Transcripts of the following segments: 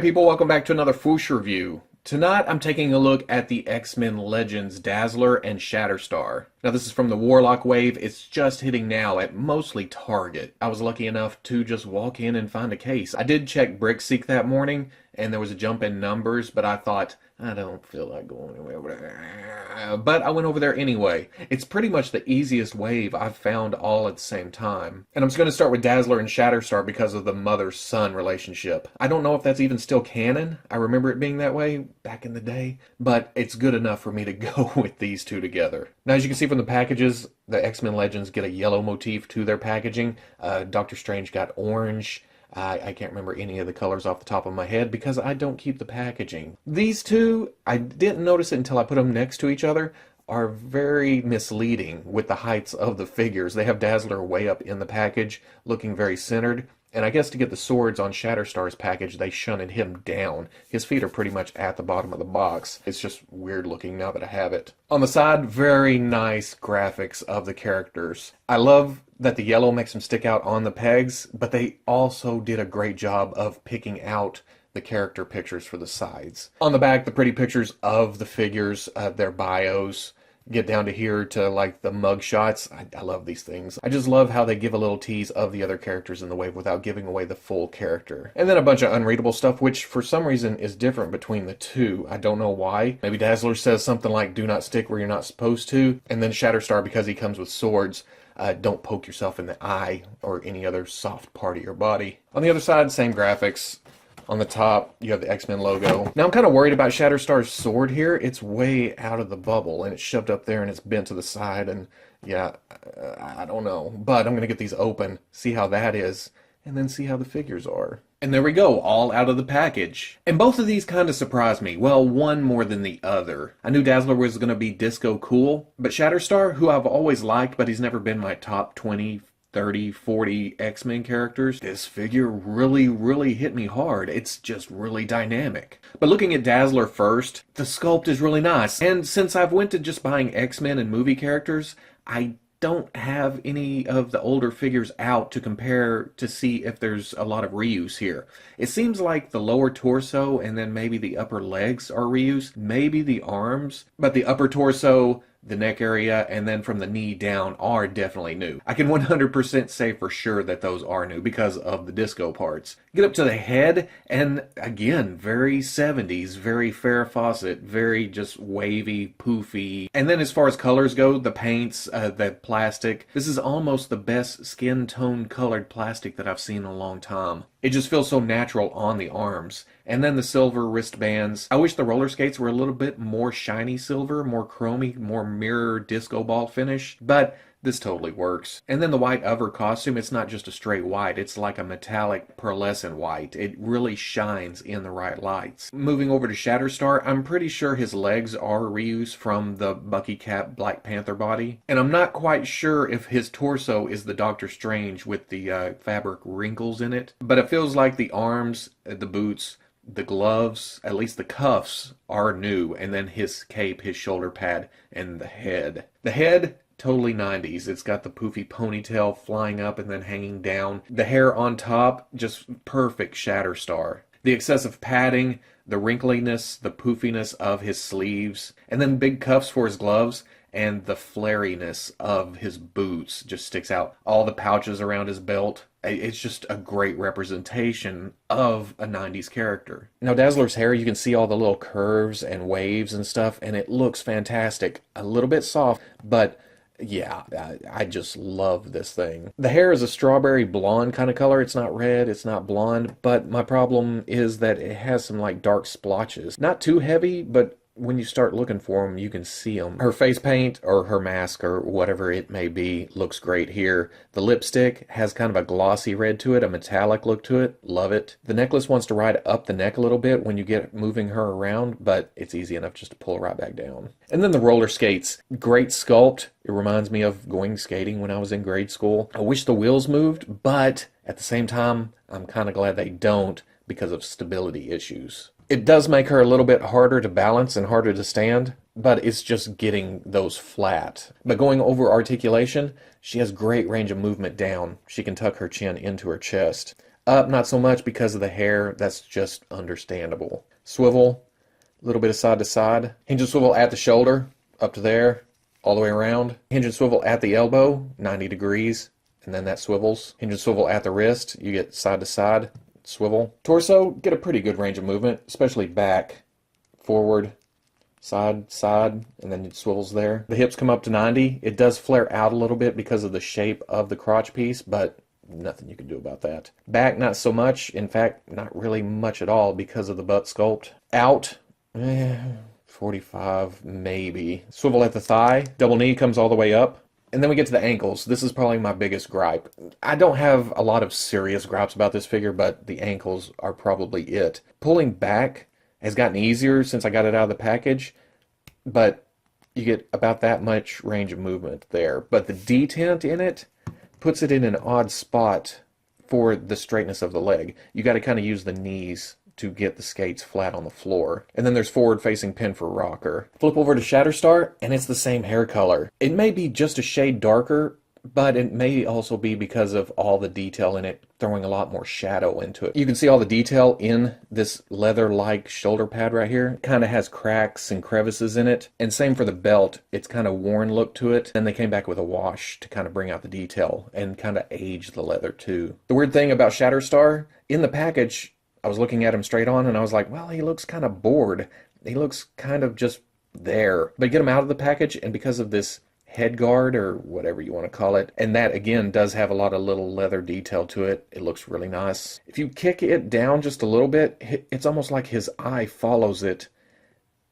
Alright people, welcome back to another Fwoosh review. Tonight I'm taking a look at the X-Men Legends Dazzler and Shatterstar. Now this is from the Warlock wave. It's just hitting now at mostly Target. I was lucky enough to just walk in and find a case. I did check BrickSeek that morning and there was a jump in numbers, but I thought, I don't feel like going anywhere. But I went over there anyway. It's pretty much the easiest wave I've found all at the same time. And I'm just going to start with Dazzler and Shatterstar because of the mother-son relationship. I don't know if that's even still canon. I remember it being that way back in the day, but it's good enough for me to go with these two together. Now, as you can see from the packages, the X-Men Legends get a yellow motif to their packaging. Doctor Strange got orange. I can't remember any of the colors off the top of my head because I don't keep the packaging. These two, I didn't notice it until I put them next to each other, are very misleading with the heights of the figures. They have Dazzler way up in the package, looking very centered. And I guess to get the swords on Shatterstar's package, they shunted him down. His feet are pretty much at the bottom of the box. It's just weird looking now that I have it. On the side, very nice graphics of the characters. I love that the yellow makes them stick out on the pegs, but they also did a great job of picking out the character pictures for the sides. On the back, the pretty pictures of the figures, their bios. Get down to here to like the mug shots. I love these things. I just love how they give a little tease of the other characters in the wave without giving away the full character. And then a bunch of unreadable stuff, which for some reason is different between the two. I don't know why. Maybe Dazzler says something like, do not stick where you're not supposed to. And then Shatterstar, because he comes with swords, don't poke yourself in the eye or any other soft part of your body. On the other side, same graphics. On the top, you have the X-Men logo. Now, I'm kind of worried about Shatterstar's sword here. It's way out of the bubble, and it's shoved up there, and it's bent to the side, and yeah, I don't know. But I'm going to get these open, see how that is, and then see how the figures are. And there we go, all out of the package. And both of these kind of surprised me. Well, one more than the other. I knew Dazzler was going to be disco cool, but Shatterstar, who I've always liked, but he's never been my top 20, 30, 40 X-Men characters, this figure really hit me hard. It's just really dynamic. But looking at Dazzler first, the sculpt is really nice. And since I've went to just buying X-Men and movie characters, I don't have any of the older figures out to compare to see if there's a lot of reuse here. It seems like the lower torso and then maybe the upper legs are reused, maybe the arms, but the upper torso, the neck area, and then from the knee down are definitely new. I can 100% say for sure that those are new because of the disco parts. Get up to the head, and again, very 70s, very Farrah Fawcett, very just wavy, poofy. And then as far as colors go, the paints, the plastic, this is almost the best skin tone colored plastic that I've seen in a long time. It just feels so natural on the arms. And then the silver wristbands. I wish the roller skates were a little bit more shiny silver, more chromy, more mirror disco ball finish, but this totally works. And then the white over costume, it's not just a straight white, it's like a metallic pearlescent white. It really shines in the right lights. Moving over to Shatterstar, I'm pretty sure his legs are reused from the Bucky Cap Black Panther body. And I'm not quite sure if his torso is the Doctor Strange with the fabric wrinkles in it, but it feels like the arms, the boots, the gloves, at least the cuffs, are new, and then his cape, his shoulder pad, and the head. The head, totally 90s. It's got the poofy ponytail flying up and then hanging down. The hair on top, just perfect Shatterstar. The excessive padding, the wrinkliness, the poofiness of his sleeves, and then big cuffs for his gloves, and the flariness of his boots just sticks out. All the pouches around his belt. It's just a great representation of a 90s character. Now Dazzler's hair, you can see all the little curves and waves and stuff, and it looks fantastic. A little bit soft, but yeah, I just love this thing. The hair is a strawberry blonde kind of color. It's not red, it's not blonde, but my problem is that it has some like dark splotches. Not too heavy, but when you start looking for them, you can see them. Her face paint or her mask or whatever it may be looks great here. The lipstick has kind of a glossy red to it, a metallic look to it. Love it. The necklace wants to ride up the neck a little bit when you get moving her around, but it's easy enough just to pull right back down. And then the roller skates. Great sculpt. It reminds me of going skating when I was in grade school. I wish the wheels moved, but at the same time, I'm kind of glad they don't because of stability issues. It does make her a little bit harder to balance and harder to stand, but it's just getting those flat. But going over articulation, she has great range of movement down. She can tuck her chin into her chest. Up, not so much because of the hair. That's just understandable. Swivel, a little bit of side to side. Hinge and swivel at the shoulder, up to there, all the way around. Hinge and swivel at the elbow, 90 degrees, and then that swivels. Hinge and swivel at the wrist, you get side to side, swivel. Torso, get a pretty good range of movement, especially back, forward, side, side, and then it swivels there. The hips come up to 90. It does flare out a little bit because of the shape of the crotch piece, but nothing you can do about that. Back, not so much. In fact, not really much at all because of the butt sculpt. Out, 45 maybe. Swivel at the thigh. Double knee comes all the way up. And then we get to the ankles. This is probably my biggest gripe. I don't have a lot of serious gripes about this figure, but the ankles are probably it. Pulling back has gotten easier since I got it out of the package, but you get about that much range of movement there. But the detent in it puts it in an odd spot for the straightness of the leg. You got to kind of use the knees to get the skates flat on the floor. And then there's forward-facing pin for rocker. Flip over to Shatterstar, and it's the same hair color. It may be just a shade darker, but it may also be because of all the detail in it, throwing a lot more shadow into it. You can see all the detail in this leather-like shoulder pad right here. It kind of has cracks and crevices in it. And same for the belt. It's kind of worn look to it. And they came back with a wash to kind of bring out the detail and kind of age the leather too. The weird thing about Shatterstar, in the package, I was looking at him straight on and I was like, well, he looks kind of bored. He looks kind of just there. But get him out of the package, and because of this head guard or whatever you want to call it, and that again does have a lot of little leather detail to it, it looks really nice. If you kick it down just a little bit, it's almost like his eye follows it,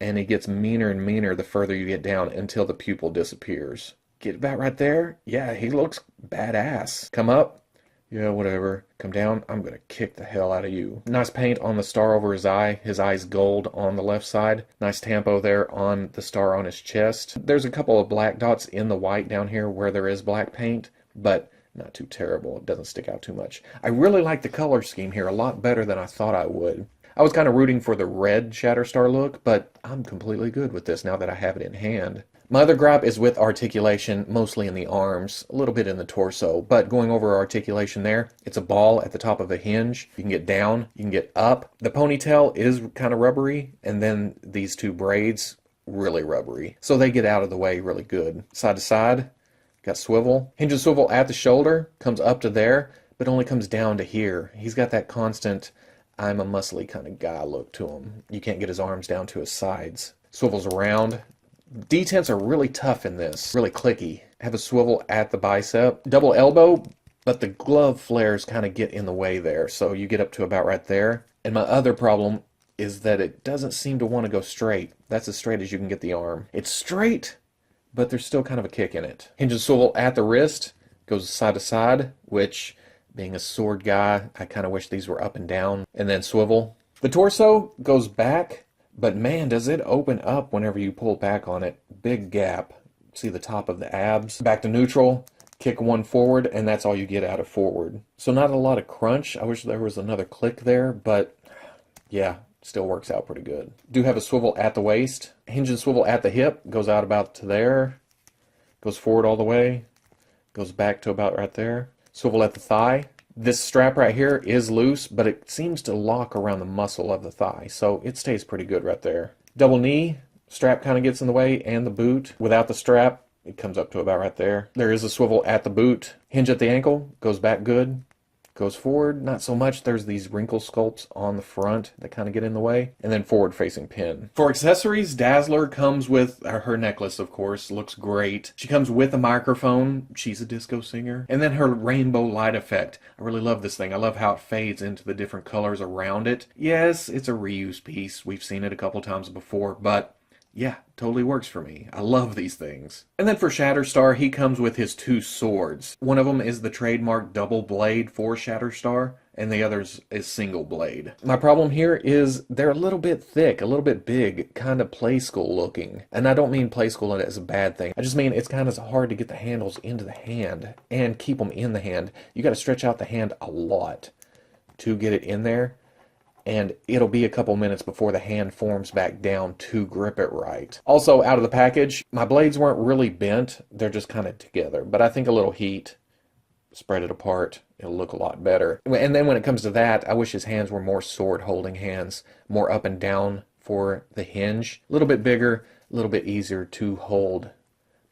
and it gets meaner and meaner the further you get down until the pupil disappears. Get about right there. Yeah, he looks badass. Come up. Yeah, whatever. Come down. I'm going to kick the hell out of you. Nice paint on the star over his eye. His eye's gold on the left side. Nice tampo there on the star on his chest. There's a couple of black dots in the white down here where there is black paint, but not too terrible. It doesn't stick out too much. I really like the color scheme here a lot better than I thought I would. I was kind of rooting for the red Shatterstar look, but I'm completely good with this now that I have it in hand. My other gripe is with articulation, mostly in the arms, a little bit in the torso, but going over articulation there, it's a ball at the top of a hinge. You can get down, you can get up. The ponytail is kind of rubbery, and then these two braids, really rubbery. So they get out of the way really good. Side to side, got swivel. Hinge and swivel at the shoulder, comes up to there, but only comes down to here. He's got that constant, I'm a muscly kind of guy look to him. You can't get his arms down to his sides. Swivels around. Detents are really tough in this, really clicky. Have a swivel at the bicep. Double elbow, but the glove flares kind of get in the way there, so you get up to about right there. And my other problem is that it doesn't seem to want to go straight. That's as straight as you can get the arm. It's straight, but there's still kind of a kick in it. Hinge and swivel at the wrist, goes side to side, which, being a sword guy, I kind of wish these were up and down. And then swivel. The torso goes back, but man, does it open up whenever you pull back on it. Big gap. See the top of the abs. Back to neutral, kick one forward, and that's all you get out of forward. So not a lot of crunch. I wish there was another click there, but yeah, still works out pretty good. Do have a swivel at the waist. Hinge and swivel at the hip. Goes out about to there. Goes forward all the way. Goes back to about right there. Swivel at the thigh. This strap right here is loose, but it seems to lock around the muscle of the thigh, so it stays pretty good right there. Double knee, strap kind of gets in the way, and the boot. Without the strap, it comes up to about right there. There is a swivel at the boot. Hinge at the ankle, goes back good. Goes forward, not so much. There's these wrinkle sculpts on the front that kind of get in the way. And then forward-facing pin. For accessories, Dazzler comes with her necklace, of course. Looks great. She comes with a microphone. She's a disco singer. And then her rainbow light effect. I really love this thing. I love how it fades into the different colors around it. Yes, it's a reuse piece. We've seen it a couple times before, but yeah, totally works for me. I love these things. And then for Shatterstar, he comes with his two swords. One of them is the trademark double blade for Shatterstar, and the other is single blade. My problem here is they're a little bit thick, a little bit big, kind of play school looking. And I don't mean play school as a bad thing. I just mean it's kind of hard to get the handles into the hand and keep them in the hand. You got to stretch out the hand a lot to get it in there. And it'll be a couple minutes before the hand forms back down to grip it right. Also, out of the package, my blades weren't really bent. They're just kind of together. But I think a little heat, spread it apart, it'll look a lot better. And then when it comes to that, I wish his hands were more sword-holding hands, more up and down for the hinge. A little bit bigger, a little bit easier to hold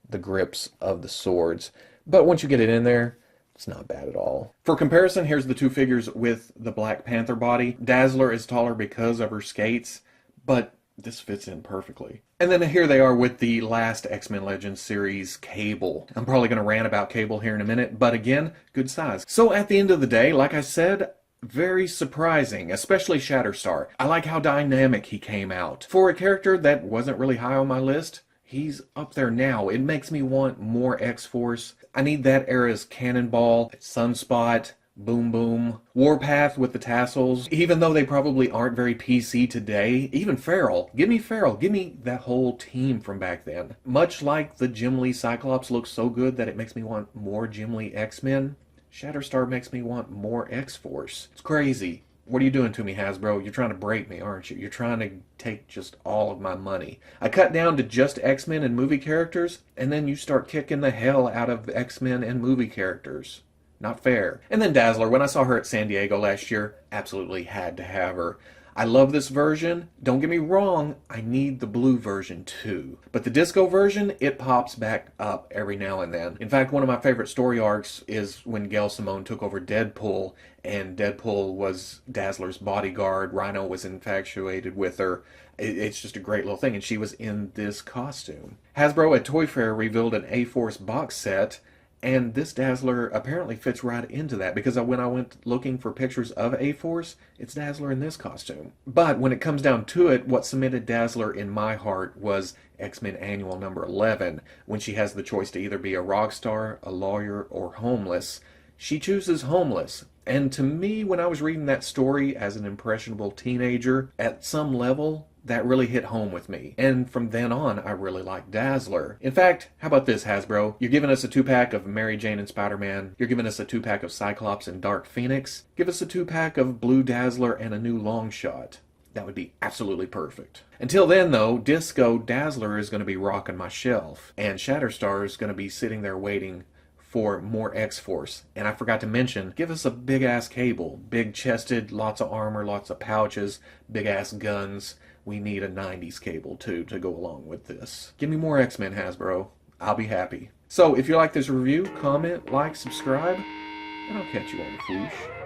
the grips of the swords. But once you get it in there, it's not bad at all. For comparison, here's the two figures with the Black Panther body. Dazzler is taller because of her skates, but this fits in perfectly. And then here they are with the last X-Men Legends series, Cable. I'm probably going to rant about Cable here in a minute, but again, good size. So at the end of the day, like I said, very surprising, especially Shatterstar. I like how dynamic he came out. For a character that wasn't really high on my list, he's up there now. It makes me want more X-Force. I need that era's Cannonball, Sunspot, Boom Boom, Warpath with the tassels. Even though they probably aren't very PC today, even Feral. Give me Feral. Give me that whole team from back then. Much like the Jim Lee Cyclops looks so good that it makes me want more Jim Lee X-Men, Shatterstar makes me want more X-Force. It's crazy. What are you doing to me, Hasbro? You're trying to break me, aren't you? You're trying to take just all of my money. I cut down to just X-Men and movie characters, and then you start kicking the hell out of X-Men and movie characters. Not fair. And then Dazzler, when I saw her at San Diego last year, absolutely had to have her. I love this version. Don't get me wrong, I need the blue version too. But the disco version, it pops back up every now and then. In fact, one of my favorite story arcs is when Gail Simone took over Deadpool, and Deadpool was Dazzler's bodyguard. Rhino was infatuated with her. It's just a great little thing, and she was in this costume. Hasbro at Toy Fair revealed an A-Force box set, and this Dazzler apparently fits right into that, because when I went looking for pictures of A-Force, it's Dazzler in this costume. But when it comes down to it, what cemented Dazzler in my heart was X-Men Annual number 11, when she has the choice to either be a rock star, a lawyer, or homeless. She chooses homeless. And to me, when I was reading that story as an impressionable teenager, at some level, that really hit home with me. And from then on, I really liked Dazzler. In fact, how about this, Hasbro? You're giving us a 2-pack of Mary Jane and Spider-Man. You're giving us a 2-pack of Cyclops and Dark Phoenix. Give us a 2-pack of Blue Dazzler and a new long shot. That would be absolutely perfect. Until then, though, Disco Dazzler is going to be rocking my shelf. And Shatterstar is going to be sitting there waiting for more X-Force. And I forgot to mention, give us a big-ass Cable. Big-chested, lots of armor, lots of pouches, big-ass guns. We need a 90s Cable, too, to go along with this. Give me more X-Men, Hasbro. I'll be happy. So, if you like this review, comment, like, subscribe, and I'll catch you on the Fwoosh.